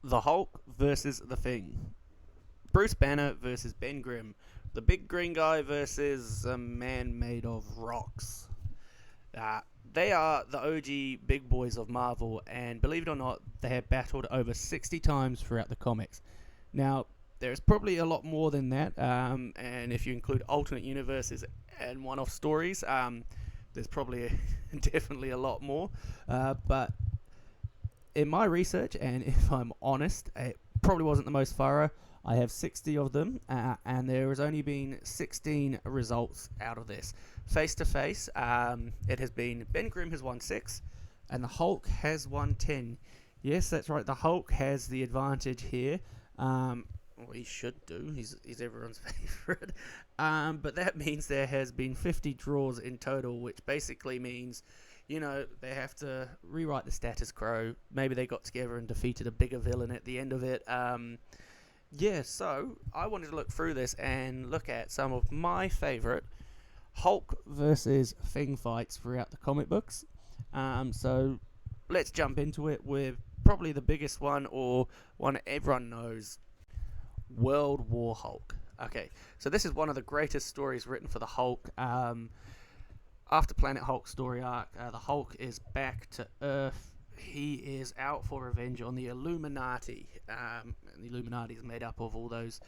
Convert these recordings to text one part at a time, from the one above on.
The Hulk versus The Thing. Bruce Banner versus Ben Grimm. The big green guy versus a man made of rocks. Uh, they are the OG big boys of Marvel, and believe it or not, they have battled over 60 times throughout the comics. Now, there's probably a lot more than that, and if you include alternate universes and one off stories, there's probably definitely a lot more. But in my research, and if I'm honest, it probably wasn't the most thorough. I have 60 of them, and there has only been 16 results out of this. Face to face, it has been Ben Grimm has won 6, and the Hulk has won 10. Yes, that's right, the Hulk has the advantage here. Well, he should do. He's everyone's favourite. But that means there has been 50 draws in total, which basically means, they have to rewrite the status quo. Maybe they got together and defeated a bigger villain at the end of it. So I wanted to look through this and look at some of my favourite Hulk versus Thing fights throughout the comic books. So let's jump into it with probably the biggest one, or one everyone knows, World War Hulk. Okay, so this is one of the greatest stories written for the Hulk. After Planet Hulk story arc, the Hulk is back to Earth. He is out for revenge on the Illuminati. And the Illuminati is made up of all those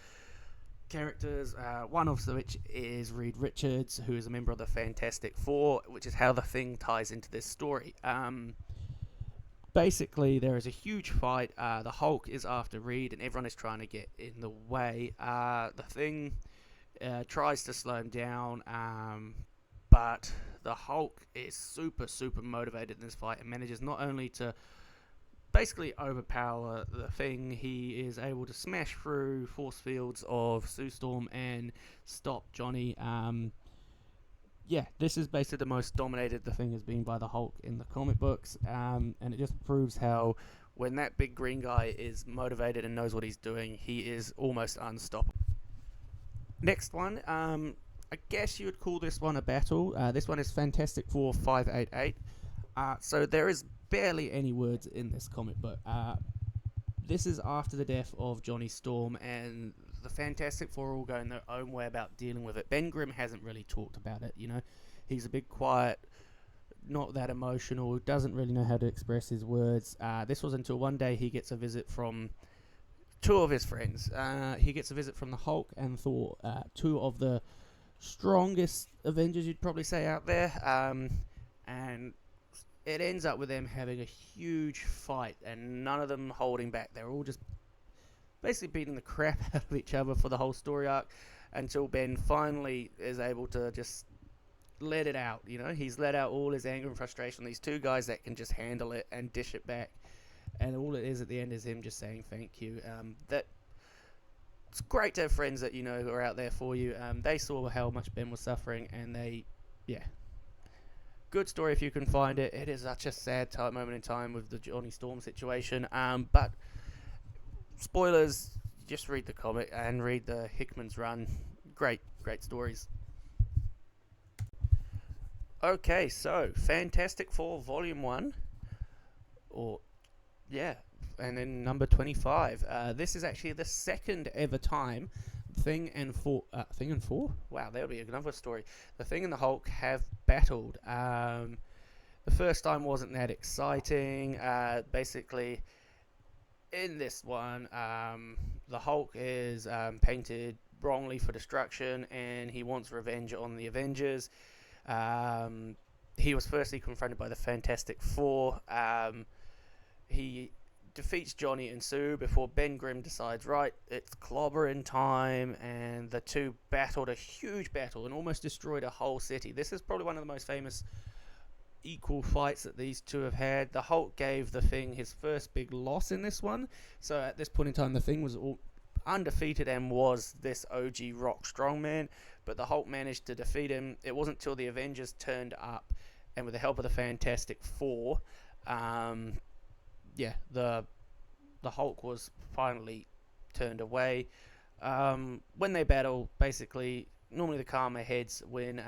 characters, one of which is Reed Richards, who is a member of the Fantastic Four, which is how the Thing ties into this story. Basically, there is a huge fight. The Hulk is after Reed, and everyone is trying to get in the way. The Thing tries to slow him down, but the Hulk is super, super motivated in this fight and manages not only to basically overpower the Thing, he is able to smash through force fields of Sue Storm and stop Johnny. This is basically the most dominated the Thing has been by the Hulk in the comic books, and it just proves how when that big green guy is motivated and knows what he's doing, he is almost unstoppable. Next one, I guess you would call this one a battle. This one is Fantastic Four 588. So there is barely any words in this comic book. This is after the death of Johnny Storm, and the Fantastic Four are all going their own way about dealing with it. Ben Grimm hasn't really talked about it, He's a bit quiet, not that emotional, doesn't really know how to express his words. This was until one day he gets a visit from two of his friends. He gets a visit from the Hulk and Thor, two of the strongest Avengers you'd probably say out there, and it ends up with them having a huge fight and none of them holding back. They're all just basically beating the crap out of each other for the whole story arc until Ben finally is able to just let it out. He's let out all his anger and frustration on these two guys that can just handle it and dish it back, and all it is at the end is him just saying thank you. That it's great to have friends that who are out there for you. They saw how much Ben was suffering, and good story if you can find it. It is such a sad moment in time with the Johnny Storm situation. But spoilers, just read the comic and read the Hickman's run. Great stories. Okay, so Fantastic Four Volume 1, and then number 25. This is actually the second ever time Thing and Four. Wow, that'll be another story. The Thing and the Hulk have battled. The first time wasn't that exciting. Basically, in this one, the Hulk is painted wrongly for destruction, and he wants revenge on the Avengers. He was firstly confronted by the Fantastic Four. He defeats Johnny and Sue before Ben Grimm decides, right, it's clobbering time, and the two battled a huge battle and almost destroyed a whole city. This is probably one of the most famous equal fights that these two have had. The Hulk gave the Thing his first big loss in this one, so at this point in time the Thing was undefeated and was this OG rock strongman, but the Hulk managed to defeat him. It wasn't till the Avengers turned up, and with the help of the Fantastic Four, the Hulk was finally turned away. When they battle, basically, normally the calmer heads win.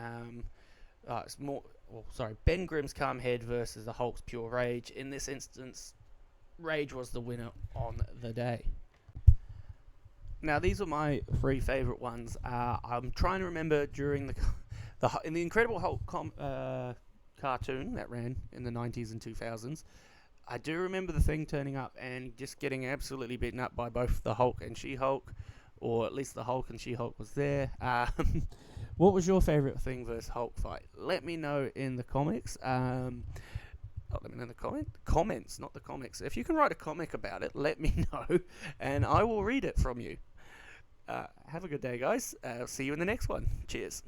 Ben Grimm's calm head versus the Hulk's pure rage. In this instance, Rage was the winner on the day. Now, these are my three favourite ones. I'm trying to remember during in the Incredible Hulk cartoon that ran in the 90s and 2000s. I do remember the Thing turning up and just getting absolutely beaten up by both the Hulk and She-Hulk, or at least the Hulk and She-Hulk was there. What was your favourite Thing versus Hulk fight? Let me know in the comics. Let me know in the comments, not the comics. If you can write a comic about it, let me know, and I will read it from you. Have a good day, guys. See you in the next one. Cheers.